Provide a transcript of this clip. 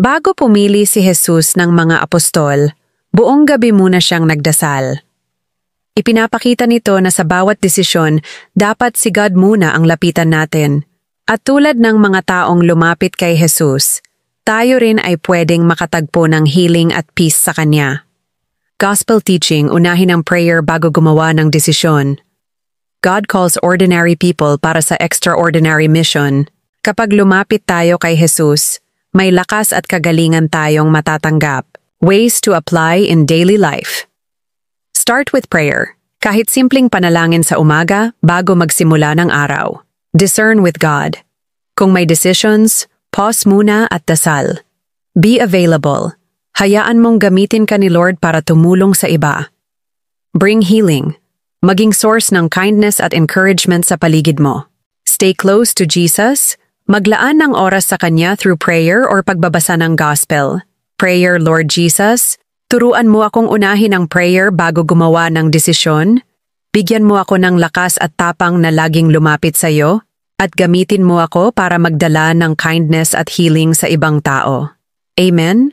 Bago pumili si Jesus ng mga apostol, buong gabi muna siyang nagdasal. Ipinapakita nito na sa bawat desisyon, dapat si God muna ang lapitan natin. At tulad ng mga taong lumapit kay Jesus, tayo rin ay pwedeng makatagpo ng healing at peace sa Kanya. Gospel teaching, unahin ang prayer bago gumawa ng desisyon. God calls ordinary people para sa extraordinary mission. Kapag lumapit tayo kay Jesus, may lakas at kagalingan tayong matatanggap. Ways to apply in daily life. Start with prayer. Kahit simpleng panalangin sa umaga bago magsimula ng araw. Discern with God. Kung may decisions, pause muna at dasal. Be available. Hayaan mong gamitin ka ni Lord para tumulong sa iba. Bring healing. Maging source ng kindness at encouragement sa paligid mo. Stay close to Jesus. Maglaan ng oras sa Kanya through prayer or pagbabasa ng gospel. Prayer, Lord Jesus, turuan mo akong unahin ang prayer bago gumawa ng desisyon. Bigyan mo ako ng lakas at tapang na laging lumapit sa iyo, at gamitin mo ako para magdala ng kindness at healing sa ibang tao. Amen?